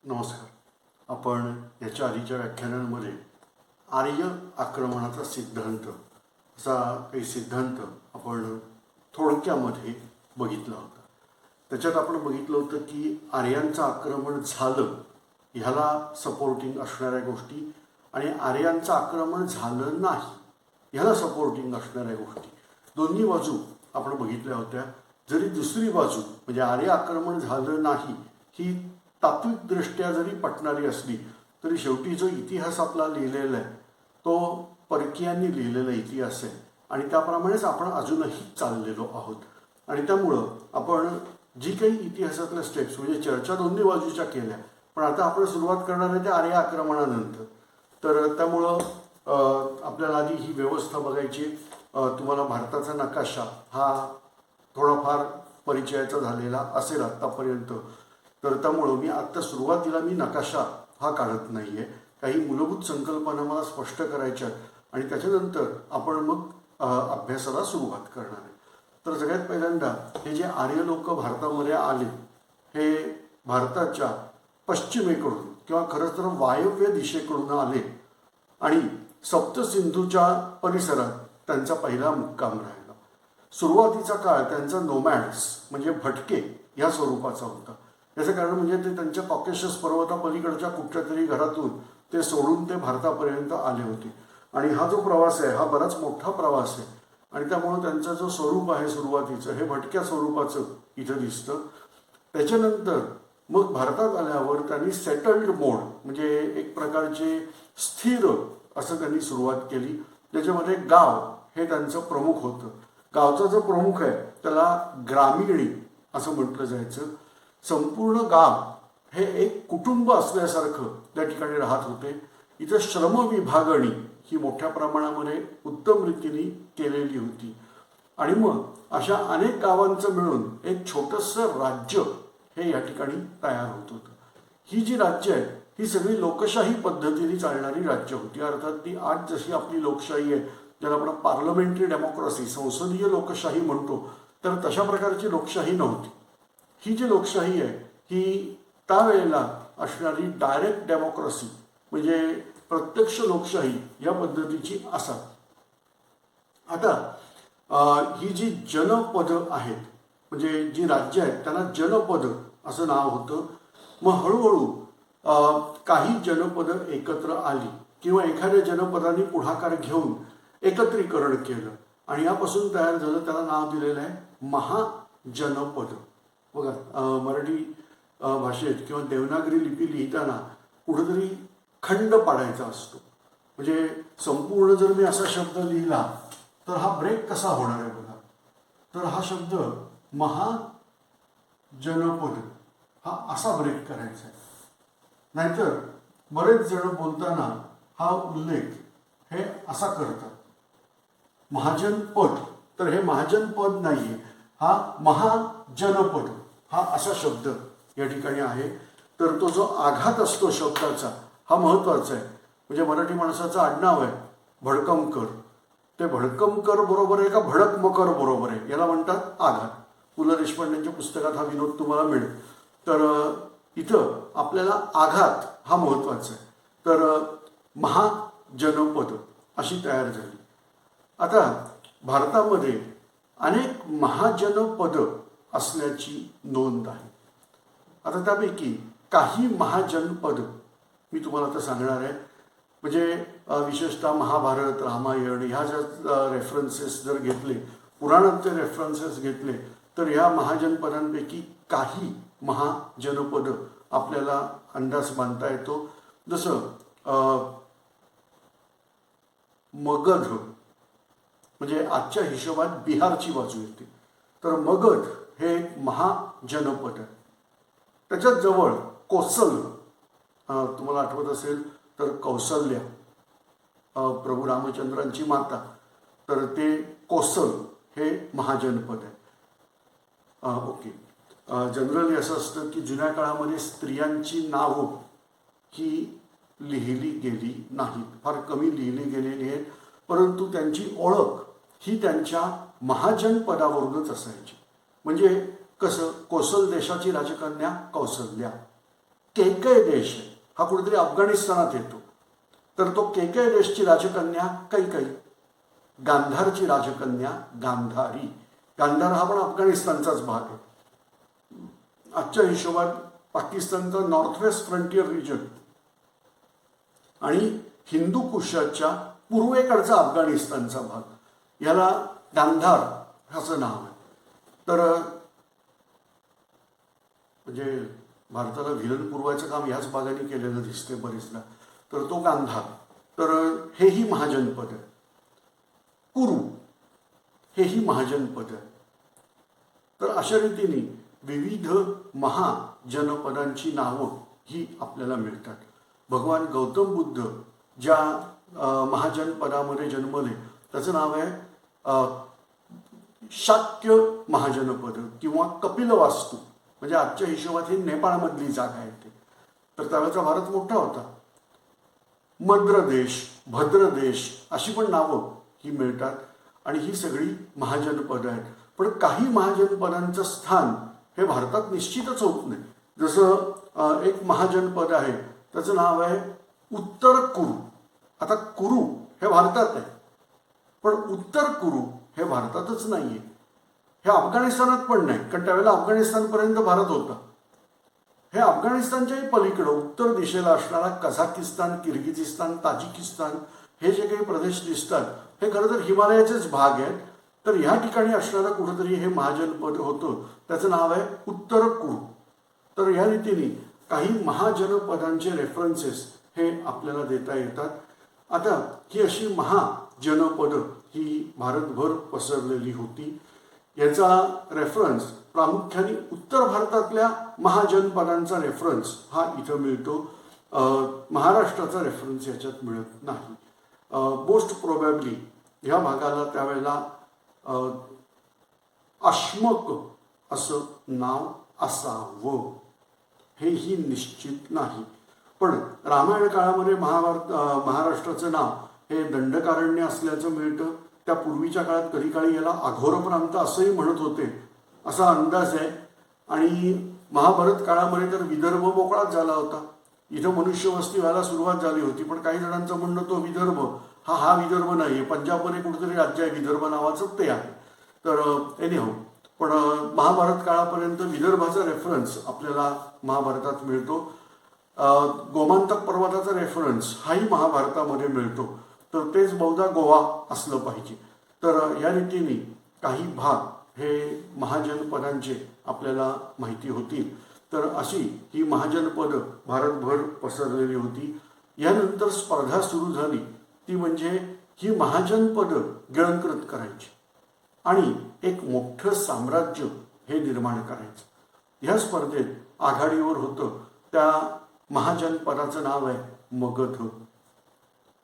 नमस्कार. आपण याच्या आधीच्या व्याख्यानांमध्ये आर्य आक्रमणाचा सिद्धांत असा काही सिद्धांत आपण थोडक्यामध्ये बघितला होता. त्याच्यात आपण बघितलं होतं की आर्यांचं आक्रमण झालं ह्याला सपोर्टिंग असणाऱ्या गोष्टी आणि आर्यांचं आक्रमण झालं नाही ह्याला सपोर्टिंग असणाऱ्या गोष्टी दोन्ही बाजू आपण बघितल्या होत्या. जरी दुसरी बाजू म्हणजे आर्य आक्रमण झालं नाही ही तात्विकदृष्ट्या जरी पटणारी असली तरी शेवटी जो इतिहास आपला लिहिलेला आहे तो परकीयांनी लिहिलेला इतिहास आहे आणि त्याप्रमाणेच आपण अजूनही चाललेलो आहोत. आणि त्यामुळं आपण जी काही इतिहासातल्या स्टेप्स म्हणजे चर्चा दोन्ही बाजूच्या केल्या, पण आता आपण सुरुवात करणार आहे त्या आर्य आक्रमणानंतर. तर त्यामुळं आपल्याला आधी ही व्यवस्था बघायची. तुम्हाला भारताचा नकाशा हा थोडाफार परिचयाचा झालेला असेल आत्तापर्यंत. तर त्यामुळं मी आत्ता सुरुवातीला नकाशा हा काढत नाही आहे. काही मूलभूत संकल्पना मला स्पष्ट करायच्या आणि त्याच्यानंतर आपण मग अभ्यासाला सुरुवात करणार आहे. तर सगळ्यात पहिल्यांदा हे जे आर्य लोक भारतामध्ये आले हे भारताच्या पश्चिमेकडून किंवा खरंच तर वायव्य दिशेकडून आले आणि सप्तसिंधूच्या परिसरात त्यांचा पहिला मुक्काम राहिला. सुरुवातीचा काळ त्यांचा नोमॅड्स म्हणजे भटके या स्वरूपाचा होता. याचं कारण म्हणजे ते त्यांच्या कॉकेशस पर्वतापलीकडच्या कुठच्या तरी घरातून ते सोडून ते भारतापर्यंत आले होते. आणि हा जो प्रवास आहे हा बराच मोठा प्रवास आहे आणि त्यामुळं त्यांचं जो स्वरूप आहे सुरुवातीचं हे भटक्या स्वरूपाचं इथं दिसतं. त्याच्यानंतर मग भारतात आल्यावर त्यांनी सेटल्ड मोड म्हणजे एक प्रकारचे स्थिर असं त्यांनी सुरुवात केली. त्याच्यामध्ये गाव हे त्यांचं प्रमुख होतं. गावचा जो प्रमुख आहे त्याला ग्रामीणी असं म्हटलं जायचं. संपूर्ण गाव हे एक कुटुंब असल्यासारखं त्या ठिकाणी राहत होते. इथं श्रमविभागणी ही मोठ्या प्रमाणामध्ये उत्तम रीतीने केलेली होती आणि मग अशा अनेक गावांचं मिळून एक छोटंसं राज्य हे या ठिकाणी तयार होत होतं. ही जी राज्य आहे ही सगळी लोकशाही पद्धतीने चालणारी राज्य होती. अर्थात ती आज जशी आपली लोकशाही आहे ज्याला आपण पार्लमेंटरी डेमोक्रेसी संसदीय लोकशाही म्हणतो तर तशा प्रकारची लोकशाही नव्हती. ही जी लोकशाही आहे ही त्यावेळेला असणारी डायरेक्ट डेमोक्रेसी म्हणजे प्रत्यक्ष लोकशाही या पद्धतीची असा. आता ही जी जनपदं आहेत म्हणजे जी राज्य आहेत त्यांना जनपद असं नाव होतं. मग हळूहळू काही जनपदं एकत्र आली किंवा एखाद्या जनपदाने पुढाकार घेऊन एकत्रीकरण केलं आणि यापासून तयार झालं त्याला नाव दिलेलं आहे महाजनपद. बघा मराठी भाषेत किंवा देवनागरी लिपी लिहिताना कुठेतरी खंड पाडायचा असतो. म्हणजे संपूर्ण जर मी असा शब्द लिहिला तर हा ब्रेक कसा होणार आहे बघा. तर हा शब्द महाजनपद हा असा ब्रेक करायचा आहे. नाहीतर बरेच जण बोलताना हा उल्लेख हे असा करतात महाजनपद. तर हे महाजनपद नाहीये, हा महाजनपद हा असा शब्द या ठिकाणी आहे. तर तो जो आघात असतो शब्दाचा हा महत्वाचा आहे. म्हणजे मराठी माणसाचं आडनाव आहे भडकमकर. ते भडकमकर बरोबर आहे का भडकमकर बरोबर आहे याला म्हणतात आघात. पु ल देशपांडेंच्या पुस्तकात हा विनोद तुम्हाला मिळेल. तर इथं आपल्याला आघात हा महत्वाचा आहे. तर महाजनपद अशी तयार झाली. आता भारतामध्ये अनेक महाजनपद असल्याची नोंद आहे. आता त्यापैकी काही महाजनपद मी तुम्हाला आता सांगणार आहे. म्हणजे विशेषतः महाभारत रामायण ह्या ज्या रेफरन्सेस जर घेतले पुराणांचे रेफरन्सेस घेतले तर ह्या महाजनपदांपैकी काही महाजनपद आपल्याला अंदाज बांधता येतो. जसं मगध म्हणजे आजच्या हिशोबात बिहारची बाजू येते. तर मगध हे एक महाजनपद आहे. त्याच्यात जवळ कोसल तुम्हाला आठवत असेल तर कौसल्या प्रभू रामचंद्रांची माता तर ते कोसल हे महाजनपद आहे. ओके. जनरली असं असतं की जुन्या काळामध्ये स्त्रियांची नावं ही लिहिली गेली नाहीत, फार कमी लिहिली गेलेली आहेत. परंतु त्यांची ओळख ही त्यांच्या महाजनपदावरूनच असायची. म्हणजे कसं कोसल देशाची राजकन्या कौसल्या केकय देश आहे, हा कुठेतरी अफगाणिस्तानात येतो. तर तो केकय देशची राजकन्या कैकई, गांधारची राजकन्या गांधारी. गांधार हा पण अफगाणिस्तानचाच भाग आहे. आजच्या हिशोबात पाकिस्तानचा नॉर्थ वेस्ट फ्रंटियर रिजन आणि हिंदू कुशाच्या पूर्वेकडचा अफगाणिस्तानचा भाग, याला गांधार असं नाव आहे. तर म्हणजे भारताला विलन पुरवायचं काम ह्याच भागाने केलेलं दिसते बरेचदा. तर तो गांधार, तर हेही महाजनपद आहे. कुरु हेही महाजनपद आहे. तर अशा रीतीने विविध महाजनपदांची नावं ही आपल्याला मिळतात. भगवान गौतम बुद्ध ज्या महाजनपदामध्ये जन्मले त्याचं नाव आहे शाक्य महाजनपद किंवा कपिलवास्तू. म्हणजे आजच्या हिशोबात ही नेपाळमधली जागा आहे ते. तर त्यावेळेचा भारत मोठा होता. मद्रदेश, भद्रदेश अशी पण नावं ही मिळतात आणि ही सगळी महाजनपदं आहेत. पण काही महाजनपदांचं स्थान हे भारतात निश्चितच होत नाही. जसं एक महाजनपद आहे त्याचं नाव आहे उत्तर कुरु. आता कुरु हे भारतात आहे, पण उत्तर कुरु हे भारतातच नाही आहे. हे अफगाणिस्तानात पण नाही, कारण त्यावेळेला अफगाणिस्तानपर्यंत भारत होता. हे अफगाणिस्तानच्याही पलीकडं उत्तर दिशेला असणारा कझाकिस्तान, किर्गिझिस्तान, ताजिकिस्तान हे जे काही प्रदेश दिसतात हे खरं तर हिमालयाचेच भाग आहेत. तर ह्या ठिकाणी असणारं कुठंतरी हे महाजनपद होतं, त्याचं नाव आहे उत्तर कुरु. तर या रीतीने काही महाजनपदांचे रेफरन्सेस हे आपल्याला देता येतात. आता ही अशी महाजनपदं ही भारतभर पसरलेली होती. याचा रेफरन्स प्रामुख्याने उत्तर भारतातल्या महाजनपदांचा रेफरन्स हा इथं मिळतो. महाराष्ट्राचा रेफरन्स याच्यात मिळत नाही. मोस्ट प्रोबॅबली ह्या भागाला त्यावेळेला अश्मक असं नाव असावं हेही निश्चित नाही. पण रामायण काळामध्ये महाराष्ट्राचं नाव हे दंडकारण्य असल्याचं मिळतं. त्या पूर्वीच्या काळात कधी काळी याला अघोर प्रांत असंही म्हणत होते असा अंदाज आहे. आणि महाभारत काळामध्ये तर विदर्भ मोकळाच झाला होता. इथं मनुष्यवस्ती व्हायला सुरुवात झाली होती. पण काही जणांचं म्हणणं तो विदर्भ हा विदर्भ नाही आहे, पंजाबमध्ये कुठेतरी राज्य आहे विदर्भ नावाचं ते आहे. तर एनिहाऊ, पण महाभारत काळापर्यंत विदर्भाचा रेफरन्स आपल्याला महाभारतात मिळतो. गोमांतक पर्वताचा रेफरन्स हाही महाभारतामध्ये मिळतो. तर तेच बहुधा गोवा असलं पाहिजे. तर या रीतीने काही भाग हे महाजनपदांचे आपल्याला माहिती होतील. तर अशी ही महाजनपदं भारतभर पसरलेली होती. यानंतर स्पर्धा सुरू झाली ती म्हणजे ही महाजनपदं गिळंकृत करायची आणि एक मोठं साम्राज्य हे निर्माण करायचं. ह्या स्पर्धेत आघाडीवर होतं त्या महाजनपदाचं नाव आहे मगध.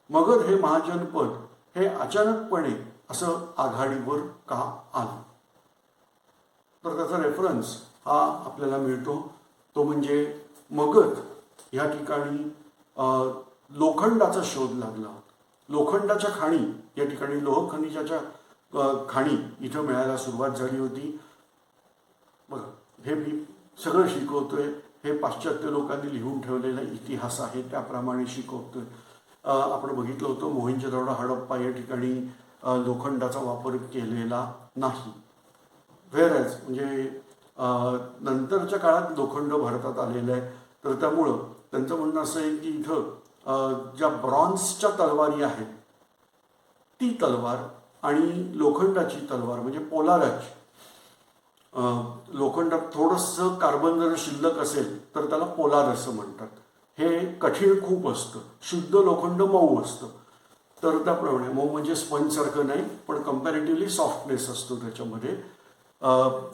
मगध हे महाजनपद हे अचानकपणे असं आघाडीवर का आलं, तर त्याचा रेफरन्स हा आपल्याला मिळतो. तो म्हणजे मगध या ठिकाणी लोखंडाचा शोध लागला होता. लोखंडाच्या खाणी या ठिकाणी लोह खनिजाच्या खाणी इथं मिळायला सुरुवात झाली होती. बघा, हे मी सगळं शिकवतोय, हे पाश्चात्य लोकांनी लिहून ठेवलेला इतिहास आहे त्याप्रमाणे शिकवतोय. आपण बघितलं होतं मोहिंजोदडो हडप्पा या ठिकाणी लोखंडाचा वापर केलेला नाही. व्हेअरएज म्हणजे नंतरच्या काळात लोखंड भारतात आलेलं आहे. तर त्यामुळं त्यांचं म्हणणं असं आहे की इथं ज्या ब्रॉन्झच्या तलवारी आहेत ती तलवार आणि लोखंडाची तलवार म्हणजे पोलादाची, लोखंडात थोडंसं कार्बन जर शिल्लक असेल तर त्याला पोलाद असं म्हणतात. हे कठीण खूप असतं, शुद्ध लोखंड मऊ असतं. तर त्याप्रमाणे मऊ म्हणजे स्पंजसारखं नाही, पण कम्पॅरेटिव्हली सॉफ्टनेस असतो त्याच्यामध्ये.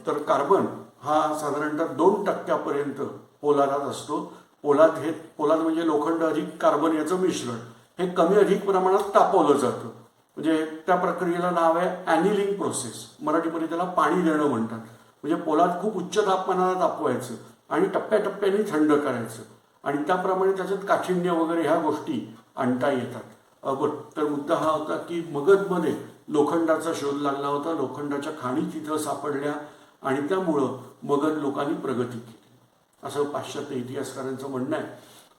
तर कार्बन हा साधारणतः 2% पोलादात असतो. पोलाद म्हणजे लोखंड अधिक कार्बन याचं मिश्रण. हे कमी अधिक प्रमाणात तापवलं जातं. म्हणजे त्या प्रक्रियेला नाव आहे ॲनिलिंग प्रोसेस. मराठीमध्ये त्याला पाणी देणं म्हणतात. म्हणजे पोलाद खूप उच्च तापमानाला तापवायचं आणि टप्प्याटप्प्याने थंड करायचं आणि त्याप्रमाणे त्याच्यात काठिण्य वगैरे ह्या गोष्टी आणता येतात. तर मुद्दा हा होता की मगधमध्ये लोखंडाचा शोध लागला होता. लोखंडाच्या खाणी तिथं सापडल्या आणि त्यामुळं मगध लोकांनी प्रगती केली. असं पाश्चात्य इतिहासकारांचं म्हणणं आहे.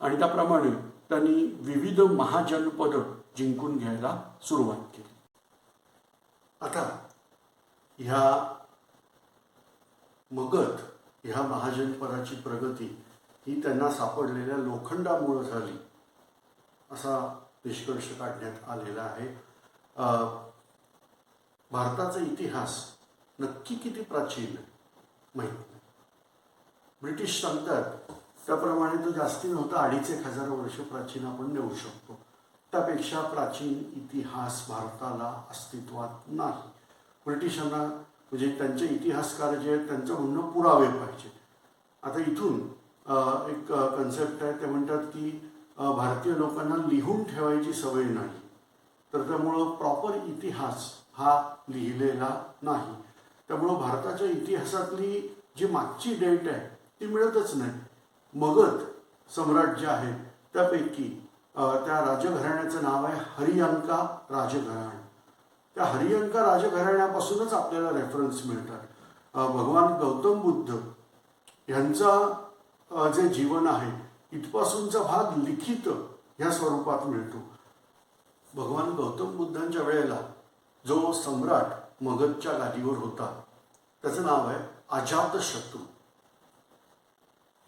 आणि त्याप्रमाणे त्यांनी विविध महाजनपदं जिंकून घ्यायला सुरुवात केली. आता ह्या मगध ह्या महाजनपदाची प्रगती ही त्यांना सापडलेल्या लोखंडामुळे झाली असा निष्कर्ष काढण्यात आलेला आहे. भारताचा इतिहास नक्की किती प्राचीन आहे माहीत नाही. ब्रिटिश सांगतात त्याप्रमाणे तो जास्ती नव्हता, 2,500 वर्ष प्राचीन आपण नेऊ शकतो. त्यापेक्षा प्राचीन इतिहास भारताला अस्तित्वात नाही. ब्रिटिशांना म्हणजे त्यांचे इतिहासकार जे आहेत त्यांचं म्हणणं पुरावे पाहिजे. आता इथून एक कन्सेप्ट आहे, ते म्हणतात की भारतीय लोकांना लिहून ठेवायची सवय नाही, तर त्यामुळं प्रॉपर इतिहास हा लिहिलेला नाही. त्यामुळं भारताच्या इतिहासातली जी मागची डेट आहे ती मिळतच नाही. मगध सम्राट जे आहेत त्यापैकी त्या राजघराण्याचं नाव आहे हरिअंका राजघराणं. त्या हरिअंका राजघराण्यापासूनच आपल्याला रेफरन्स मिळतात. भगवान गौतम बुद्ध यांचा जे जीवन आहे इथपासूनचा भाग लिखित ह्या स्वरूपात मिळतो. भगवान गौतम बुद्धांच्या वेळेला जो सम्राट मगधच्या गादीवर होता त्याचं नाव आहे अजातशत्रू.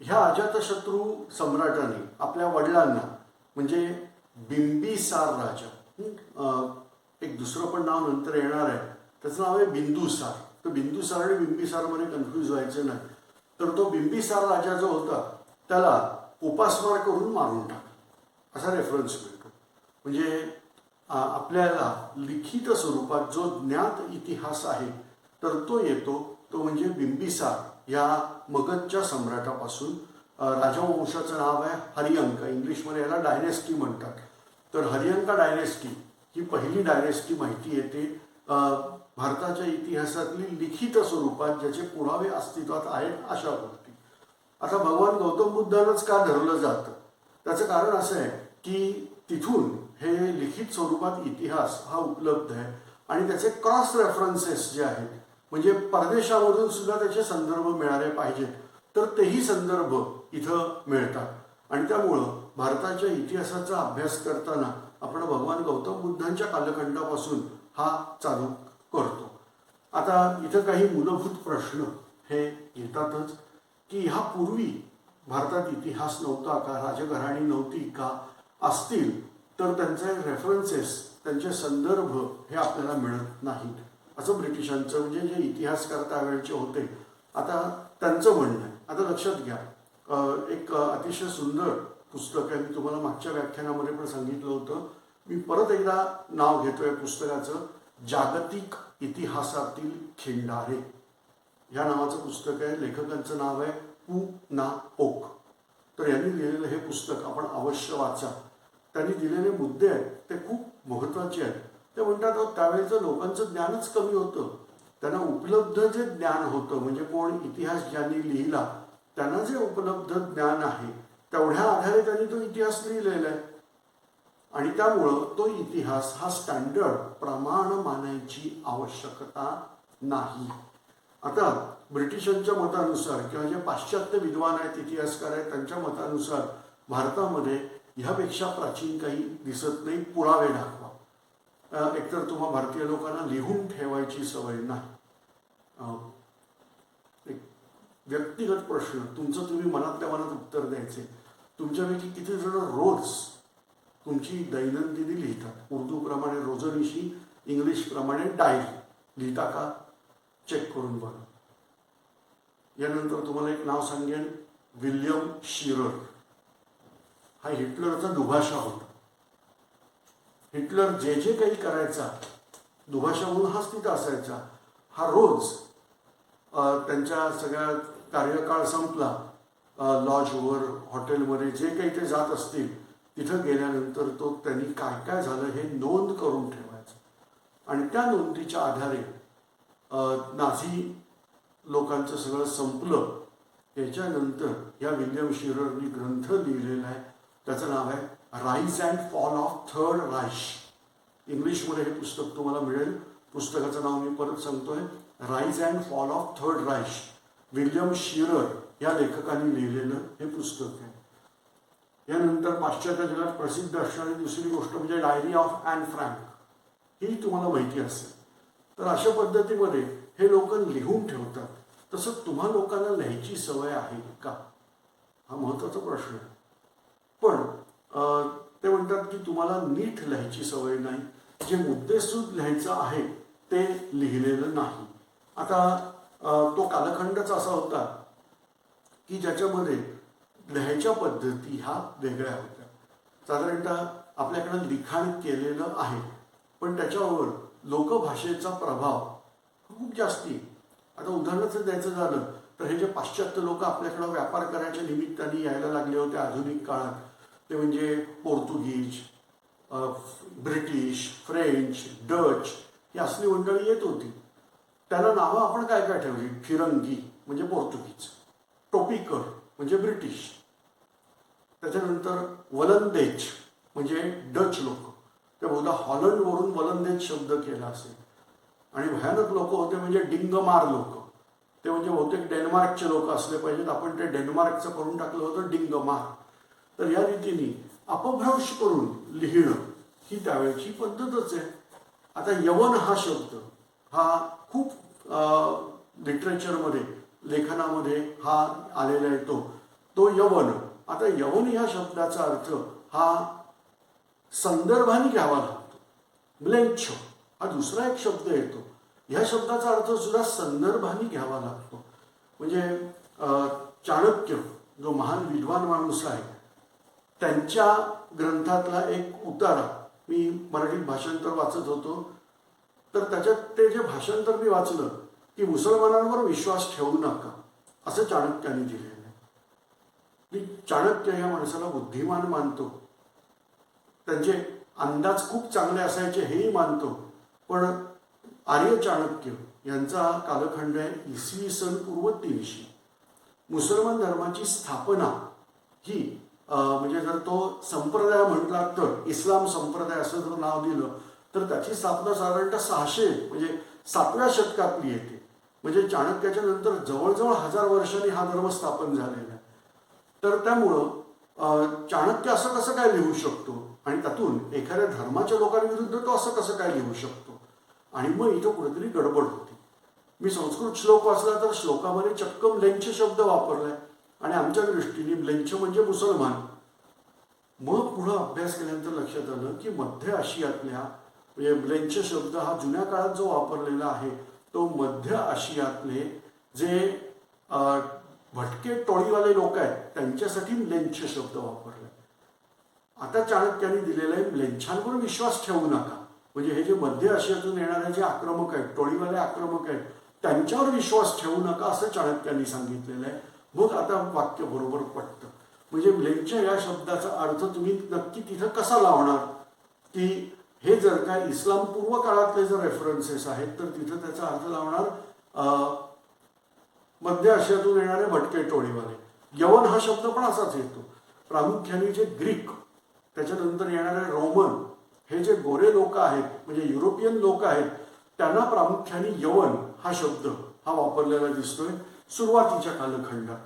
ह्या अजातशत्रू सम्राटाने आपल्या वडिलांना म्हणजे बिंबिसार राजा, एक दुसरं पण नाव नंतर येणार आहे त्याचं नाव आहे बिंदुसार. तर बिंदुसार आणि बिंबिसारमध्ये कन्फ्यूज व्हायचं नाही. तर तो बिंबिसार राजा जो होता त्याला उपासमार करून मारून टाकला असा रेफरन्स मिळतो. म्हणजे आपल्याला लिखित स्वरूपात जो ज्ञात इतिहास आहे तर तो येतो, तो म्हणजे बिंबिसार या मगधच्या सम्राटापासून. राजवंशाचं नाव आहे हरिअंका, इंग्लिशमध्ये याला डायनेस्टी म्हणतात. तर हरिअंका डायनेस्टी ही पहिली डायनेस्टी माहिती येते भारताच्या इतिहासातली लिखित स्वरूपात, ज्याचे पुरावे अस्तित्वात आहेत अशा गोष्टी. आता भगवान गौतम बुद्धांनाच का धरलं जातं त्याचं कारण असं आहे की तिथून हे लिखित स्वरूपात इतिहास हा उपलब्ध आहे आणि त्याचे क्रॉस रेफरन्सेस जे आहेत म्हणजे परदेशामधून सुद्धा त्याचे संदर्भ मिळाले पाहिजेत, तर तेही संदर्भ इथं मिळतात. आणि त्यामुळं भारताच्या इतिहासाचा अभ्यास करताना आपण भगवान गौतम बुद्धांच्या कालखंडापासून हा चालू करतो. आता इथं काही मूलभूत प्रश्न हे येतातच की ह्यापूर्वी भारतात इतिहास नव्हता का, राजघराणी नव्हती का, असतील तर त्यांचे रेफरन्सेस त्यांचे संदर्भ हे आपल्याला मिळत नाहीत असं ब्रिटिशांचं म्हणजे जे इतिहासकार त्यावेळेचे होते आता त्यांचं म्हणणं आहे. आता लक्षात घ्या, एक अतिशय सुंदर पुस्तक आहे, मी तुम्हाला मागच्या व्याख्यानामध्ये पण सांगितलं होतं, मी परत एकदा नाव घेतोय पुस्तकाचं, जागतिक इतिहासातील खिंडारे या नावाचं पुस्तक आहे. लेखकांचं नाव आहे पु ना ओक. तर यांनी लिहिलेलं हे पुस्तक आपण अवश्य वाचा. त्यांनी दिलेले मुद्दे आहेत ते खूप महत्त्वाचे आहेत. ते म्हणतात त्यावेळेचं लोकांचं ज्ञानच कमी होतं, त्यांना उपलब्ध जे ज्ञान होतं म्हणजे कोण इतिहास ज्यांनी लिहिला त्यांना जे उपलब्ध ज्ञान आहे तेवढ्या आधारे त्यांनी तो इतिहास लिहिलेला आहे आणि त्यामुळं तो इतिहास हा स्टँडर्ड प्रमाण मानायची आवश्यकता नाही. आता ब्रिटिशांच्या मतानुसार किंवा जे पाश्चात्य विद्वान आहेत इतिहासकार आहेत त्यांच्या मतानुसार भारतामध्ये ह्यापेक्षा प्राचीन काही दिसत नाही, पुरावे दाखवा. एकतर तुम्हा भारतीय लोकांना लिहून ठेवायची सवय नाही. एक व्यक्तिगत प्रश्न तुमचं तुम्ही मनातल्या मनात उत्तर द्यायचे. तुमच्यापैकी किती जण रोज तुमची दैनंदिनी लिहितात? उर्दूप्रमाणे रोजनिशी, इंग्लिशप्रमाणे डायरी लिहिता का? चेक करून बघा. यानंतर तुम्हाला एक नाव सांगेन, विल्यम शिरर. हा हिटलरचा दुभाषा होता. हिटलर जे जे काही करायचा दुभाषा म्हणून हाच तिथं असायचा. हा रोज त्यांच्या सगळ्या कार्यकाळ संपला लॉजवर हॉटेलमध्ये जे काही ते जात असतील तिथं गेल्यानंतर तो त्यांनी काय काय झालं हे नोंद करून ठेवायचं आणि त्या नोंदीच्या आधारे नाझी लोकांचं सगळं संपलं. याच्यानंतर या विल्यम शिररनी ग्रंथ लिहिलेला आहे, त्याचं नाव आहे rise and fall of third Reich. इंग्लिशमध्ये हे पुस्तक तुम्हाला मिळेल. पुस्तकाचं नाव मी परत सांगतोय, rise and fall of third Reich. William Shirer या लेखकाने लिहिलेलं हे पुस्तक आहे. यानंतर पाश्चात्य जगात प्रसिद्ध असणारी दुसरी गोष्ट म्हणजे डायरी ऑफ ॲन फ्रँक, ही तुम्हाला माहिती असेल. तर अशा पद्धतीमध्ये हे लोक लिहून ठेवतात. तसं तुम्हा लोकांना लिहायची सवय आहे का, हा महत्त्वाचा प्रश्न आहे. पण ते म्हणतात की तुम्हाला नीट लिहायची सवय नाही, जे मुद्देसूद लिहायचं आहे ते लिहिलेलं नाही. आता तो कालखंडच असा होता की ज्याच्यामध्ये लिहायच्या पद्धती ह्या वेगळ्या होत्या. साधारणतः आपल्याकडं लिखाण केलेलं आहे, पण त्याच्यावर लोकभाषेचा प्रभाव खूप जास्ती. आता उदाहरणच द्यायचं झालं तर हे जे पाश्चात्य लोक आपल्याकडं व्यापार करायच्या निमित्ताने यायला लागले होते आधुनिक काळात, ते म्हणजे पोर्तुगीज, ब्रिटिश, फ्रेंच, डच ही असली मंडळी येत होती. त्यांना नावं आपण काय काय ठेवली? फिरंगी म्हणजे पोर्तुगीज, टोपीकर म्हणजे ब्रिटिश, त्याच्यानंतर वलंदेज म्हणजे डच लोक, ते बहुधा हॉलंडवरून वलंदेज शब्द केला असेल. आणि भयानक लोक होते म्हणजे डिंगमार लोक, ते म्हणजे बहुतेक डेन्मार्कचे लोक असले पाहिजेत, आपण ते डेन्मार्कचं करून टाकलं होतं डिंगमार. तर या रीतीने अपभ्रंश करून लिहिणं ही त्यावेळची पद्धतच आहे. आता यवन हा शब्द हा खूप लिटरेचरमध्ये, लेखनामध्ये हा आलेला आहे. तो यवन. आता यवन ह्या शब्दाचा अर्थ हा संदर्भाने घ्यावा लागतो. म्लेच्छ हा दुसरा एक शब्द येतो, ह्या शब्दाचा अर्थ सुद्धा संदर्भाने घ्यावा लागतो. म्हणजे चाणक्य जो महान विद्वान माणूस आहे, त्यांच्या ग्रंथातला एक उतारा मी मराठीत भाषांतर वाचत होतो, तर त्याच्यात ते जे भाषांतर मी वाचलं की मुसलमानांवर विश्वास ठेवू नका असं चाणक्याने दिलेलं आहे. मी चाणक्य या माणसाला बुद्धिमान मानतो, त्यांचे अंदाज खूप चांगले असायचे हेही मानतो. पण आर्य चाणक्य यांचा कालखंड आहे इसवी सन पूर्व 300. मुसलमान धर्माची स्थापना ही म्हणजे जर तो संप्रदाय म्हटला तर इस्लाम संप्रदाय असं जर नाव दिलं तर त्याची स्थापना साधारणतः 600 म्हणजे 7व्या शतकातली येते. म्हणजे चाणक्याच्या नंतर जवळजवळ 1000 वर्षांनी हा धर्म स्थापन झालेला आहे. तर त्यामुळं चाणक्य असं कसं काय लिहू शकतो आणि त्यातून एखाद्या धर्माच्या लोकांविरुद्ध तो असं कसं काय लिहू शकतो, आणि मग इथं कुठेतरी गडबड होती. मी संस्कृत श्लोक वाचला तर श्लोकामध्ये चक्क म्लेच्छ शब्द वापरलाय आणि आमच्या दृष्टीने म्लेच्छ म्हणजे मुसलमान. मग पुढं अभ्यास केल्यानंतर लक्षात आलं की मध्य आशियातल्या म्हणजे म्लेच्छ शब्द हा जुन्या काळात जो वापरलेला आहे तो मध्य आशियातले जे भटके टोळीवाले लोक आहेत त्यांच्यासाठी म्लेच्छ शब्द वापरले. आता चाणक्याने दिलेला आहे म्लेच्छांवर विश्वास ठेवू नका, म्हणजे हे जे मध्य आशियातून येणारे जे आक्रमक आहेत, टोळीवाले आक्रमक आहेत, त्यांच्यावर विश्वास ठेवू नका असं चाणक्यांनी सांगितलेलं आहे. मग आता वाक्य बरोबर पटतं. म्हणजे म्लेच्छ या शब्दाचा अर्थ तुम्ही नक्की तिथं कसा लावणार की हे जर काय इस्लाम पूर्व काळातले जर रेफरन्सेस आहेत तर तिथं त्याचा अर्थ लावणार मध्य आशियातून येणारे भटके टोळीवाले. यवन हा शब्द पण असाच येतो. प्रामुख्याने जे ग्रीक, त्याच्यानंतर येणारे रोमन, हे जे गोरे लोक आहेत म्हणजे युरोपियन लोक आहेत, त्यांना प्रामुख्याने यवन हा शब्द हा वापरलेला दिसतोय सुरुवातीच्या कालखंडात.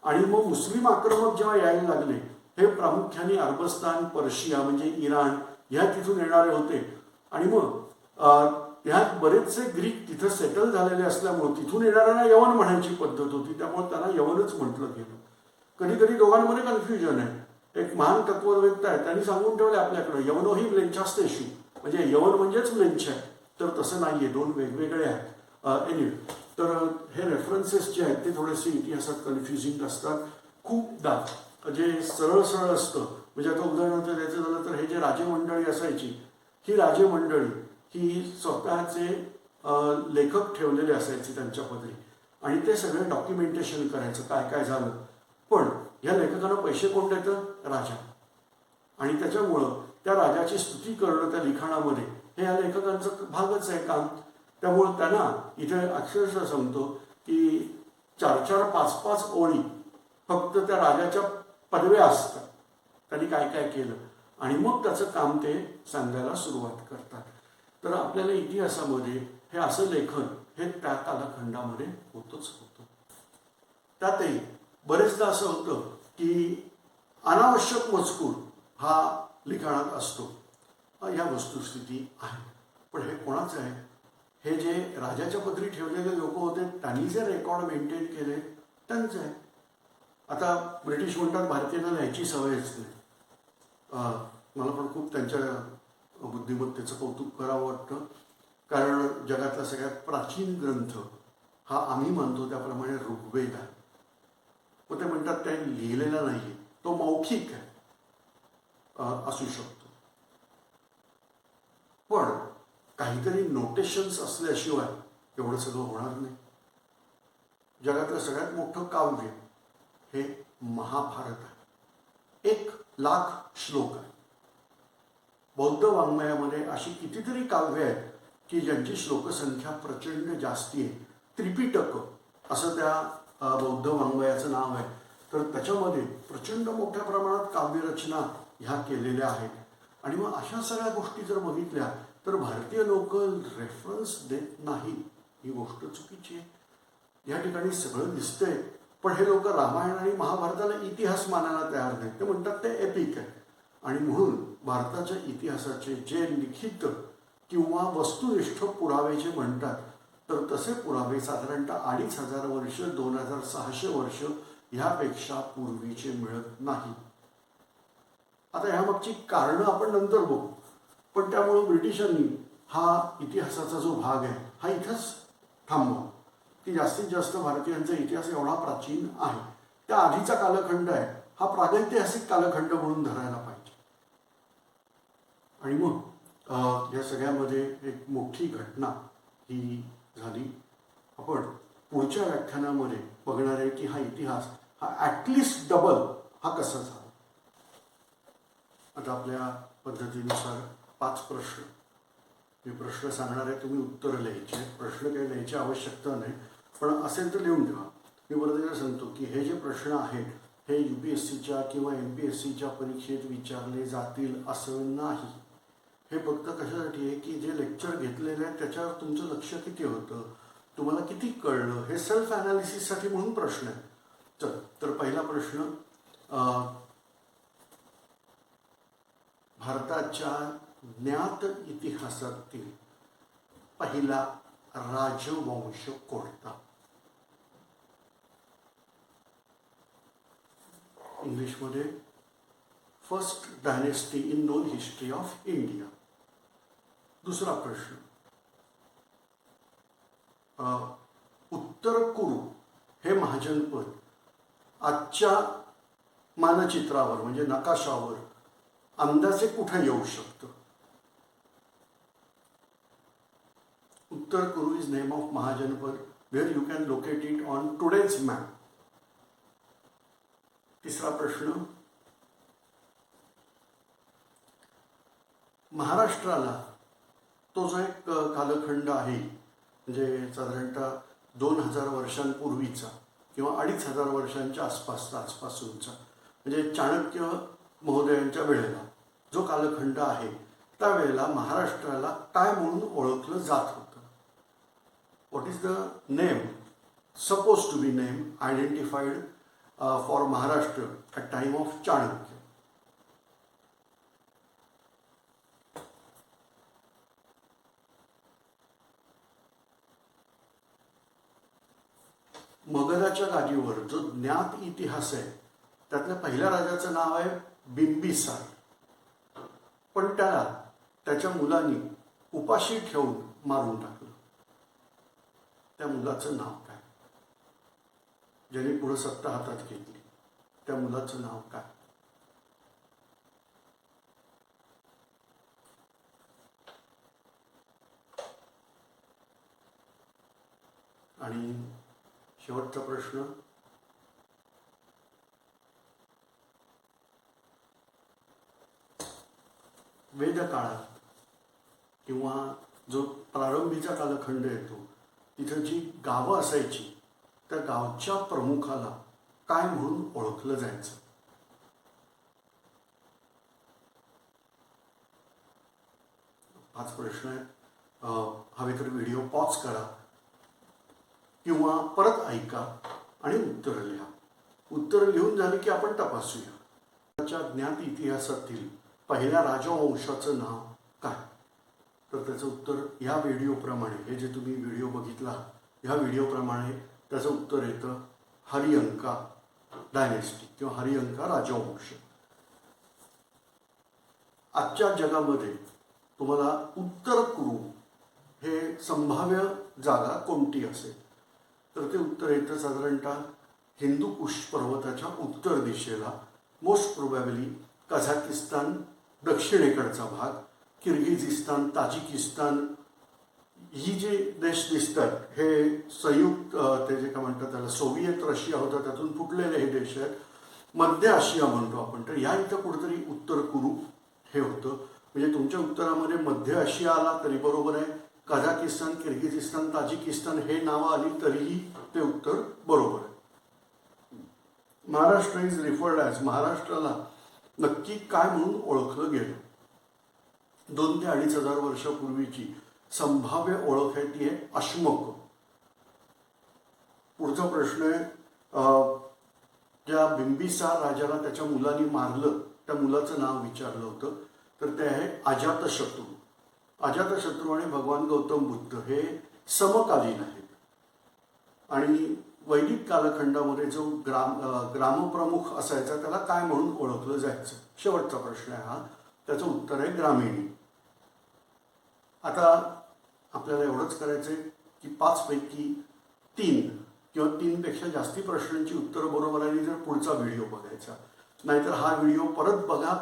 आणि मग मुस्लिम आक्रमक जेव्हा यायला लागले, हे प्रामुख्याने अरबस्तान, पर्शिया म्हणजे इराण ह्या तिथून येणारे होते. आणि मग ह्यात बरेचसे ग्रीक तिथं सेटल झालेले असल्यामुळे तिथून येणाऱ्यांना यवन म्हणायची पद्धत होती, त्यामुळे त्यांना यवनच म्हटलं गेलं. कधी कधी दोघांमध्ये कन्फ्युजन आहे. एक महान तत्ववेत्ता आहे, त्यांनी सांगून ठेवले आपल्याकडे यवनो ही म्लेच्छास्तेषु, म्हणजे यवन म्हणजेच म्लेच्छ आहे. तर तसं नाहीये, दोन वेगवेगळे आहेत. एनिवे, तर हे रेफरन्सेस जे आहेत ते थोडेसे इतिहासात कन्फ्युजिंग असतात. खूपदा जे सरळ सरळ असतं, म्हणजे आता उदाहरणार्थ द्यायचं झालं तर हे जे राजे मंडळी असायची, ही राजे मंडळी ही स्वतःचे लेखक ठेवलेले असायचे त्यांच्या पदरी आणि ते सगळे डॉक्युमेंटेशन करायचं काय काय झालं. पण या लेखकांना पैसे कोण देतं? राजा. आणि त्याच्यामुळं त्या राजाची स्तुती करणं त्या लिखाणामध्ये हे या लेखकांचं भागच आहे काम. त्यामुळं त्यांना इथे अक्षरशः सांगतो की 4-4, 5-5 ओळी फक्त त्या राजाच्या पदव्या असतात, त्यांनी काय काय केलं, आणि मग त्याचं काम ते सांगायला सुरुवात करतात. तर आपल्याला इतिहासामध्ये हे असं लेखन हे त्या कालखंडामध्ये होतच होतं. त्यातही बरेचदा असं होतं की अनावश्यक मजकूर हा लिखाणात असतो. या वस्तुस्थिती आहे. पण हे कोणाचं आहे? हे जे राजाच्या पदरी ठेवलेले लोक होते त्यांनी जे रेकॉर्ड मेंटेन केले त्यांचं आहे. आता ब्रिटिश म्हणतात भारतीयांना लिहायची सवयच नाही. मला पण खूप त्यांच्या बुद्धिमत्तेचं कौतुक करावं वाटतं. कारण जगातला सगळ्यात प्राचीन ग्रंथ हा आम्ही मानतो त्याप्रमाणे ऋग्वेद आहे. मग ते म्हणतात ते लिहिलेला नाही, तो मौखिक आहे, असू शकतो. पण काहीतरी नोटेशन्स असल्याशिवाय एवढं सगळं होणार नाही. जगातलं सगळ्यात मोठं काव्य हे महाभारत आहे. 1,00,000 श्लोक आहे. बौद्ध वाङ्मयामध्ये अशी कितीतरी काव्य आहेत की ज्यांची श्लोकसंख्या प्रचंड जास्ती आहे. त्रिपिटक असं त्या बौद्ध वाङ्मयाचं नाव आहे. तर त्याच्यामध्ये प्रचंड मोठ्या प्रमाणात काव्यरचना ह्या केलेल्या आहेत. आणि मग अशा सगळ्या गोष्टी जर बघितल्या तर भारतीय लोक रेफरन्स देत नाही, ही गोष्ट चुकीची आहे. या ठिकाणी सगळं दिसतंय पण हे लोक रामायण आणि महाभारताला इतिहास मानायला तयार नाहीत. ते म्हणतात ते एपिक आहे. आणि म्हणून भारताच्या इतिहासाचे जे लिखित किंवा वस्तुनिष्ठ पुरावे जे म्हणतात तर तसे पुरावे साधारणतः 2500 वर्ष 2600 वर्ष ह्यापेक्षा पूर्वीचे मिळत नाही. आता ह्यामागची कारणं आपण नंतर बघू. पण त्यामुळं ब्रिटिशांनी हा इतिहासाचा जो भाग आहे हा इथंच थांबवा की जास्तीत जास्त भारतीयांचा इतिहास एवढा प्राचीन आहे. त्या आधीचा कालखंड आहे हा प्रागैतिहासिक कालखंड म्हणून धरायला पाहिजे. आणि मग या सगळ्यामध्ये एक मोठी घटना ही झाली. आपण पुढच्या व्याख्यानामध्ये बघणार आहे की हा इतिहास हा ॲटलिस्ट डबल हा कसा झाला. आता आपल्या पद्धतीनुसार 5 प्रश्न मी प्रश्न सांगणार आहे, तुम्ही उत्तर लिहायचे. प्रश्न काही लिहायची आवश्यकता नाही पण असेल तर लिहून ठेवा. मी बरोबर सांगतो की हे जे प्रश्न आहेत हे UPSCच्या किंवा MPSCच्या परीक्षेत विचारले जातील असं नाही. हे फक्त कशासाठी आहे की जे लेक्चर घेतलेले आहे त्याच्यावर तुमचं लक्ष किती होतं, तुम्हाला किती कळलं, हे सेल्फ ॲनालिसिससाठी म्हणून प्रश्न आहे. चल तर पहिला प्रश्न, भारताच्या ज्ञात इतिहासातील पहिला राजवंश कोणता? इंग्लिशमध्ये first dynasty in non history of India. दुसरा प्रश्न, उत्तर कुरु हे महाजनपद आजच्या मानचित्रावर म्हणजे नकाशावर अंदाजे कुठे येऊ शकतं? Uttar Kuru is name of Mahajanapada where you can locate it on today's map. तिसरा प्रश्न, महाराष्ट्राला तो जो एक कालखंड आहे म्हणजे साधारणतः 2000 वर्षांपूर्वीचा किंवा 2500 वर्षांच्या आसपासूनचा म्हणजे चाणक्य महोदयांच्या वेळेला जो कालखंड आहे त्यावेळेला महाराष्ट्राला काय म्हणून ओळखलं जात होतं? What is the name suppose to be name identified for Maharashtra at time of Chanakya? मगधाच्या गादीवर जो ज्ञात इतिहास आहे त्यातल्या पहिल्या राजाचं नाव आहे बिंबिसार. पण त्याला त्याच्या मुलांनी उपाशी ठेवून मारून टाकलं. त्या मुलाचं नाव काय? ज्याने पुढे सत्ता हातात घेतली त्या मुलाचं नाव काय? आणि शेवटचा प्रश्न, वेदकाळात किंवा जो प्रारंभीचा कालखंड येतो तिथं जी गावं असायची त्या गावच्या प्रमुखाला काय म्हणून ओळखलं जायचं? पाच प्रश्न आहेत. हवे तर व्हिडिओ पॉज करा किंवा परत ऐका आणि उत्तर लिहा. उत्तर लिहून झाली की आपण तपासूया. ज्ञात इतिहासातील पहिल्या राजवंशाचं नाव काय? तर त्याचं उत्तर या व्हिडिओप्रमाणे, हे जे तुम्ही व्हिडिओ बघितला ह्या व्हिडिओप्रमाणे त्याचं उत्तर येतं हरिअंका डायनेस्टी किंवा हरिअंका राजवंश. आजच्या जगामध्ये तुम्हाला उत्तर कुरु हे संभाव्य जागा कोणती असेल तर ते उत्तर येतं साधारणतः हिंदुकुश पर्वताच्या उत्तर दिशेला, मोस्ट प्रोबॅबली कझाकिस्तान दक्षिणेकडचा भाग, किर्गिझिस्तान, ताजिकिस्तान ही जे देश दिसतात हे संयुक्त ते जे काय म्हणतात त्याला सोव्हिएत रशिया होता त्यातून फुटलेले हे देश आहेत. मध्य आशिया म्हणतो आपण, तर या इथं कुठेतरी उत्तर कुरु हे होतं. म्हणजे तुमच्या उत्तरामध्ये मध्य आशिया आला तरी बरोबर आहे, कझाकिस्तान, किर्गिझिस्तान, ताजिकिस्तान हे नावं आली तरीही ते उत्तर बरोबर आहे. महाराष्ट्र इज रिफर्ड ॲज, महाराष्ट्राला नक्की काय म्हणून ओळखलं गेलं? 2,000 ते 2,500 वर्षापूर्वीची संभाव्य ओळख आहे ती आहे अश्मक. पुढचा प्रश्न आहे, ज्या बिंबिसार राजाला त्याच्या मुलांनी मारलं त्या मुलाचं नाव विचारलं होतं तर ते आहे अजातशत्रू. अजातशत्रू आणि भगवान गौतम बुद्ध हे समकालीन आहेत आणि वैदिक कालखंडामध्ये जो ग्रामप्रमुख असायचा त्याला काय म्हणून ओळखलं जायचं? शेवटचा प्रश्न आहे हा, त्याचं उत्तर आहे ग्रामीणी. आता आपल्याला एवढंच करायचं आहे की 5 पैकी 3 किंवा 3 पेक्षा जास्ती प्रश्नांची उत्तरं बरोबर आली तर पुढचा व्हिडिओ बघायचा, नाहीतर हा व्हिडिओ परत बघा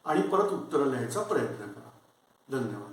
आणि परत उत्तरं लिहायचा प्रयत्न करा. धन्यवाद.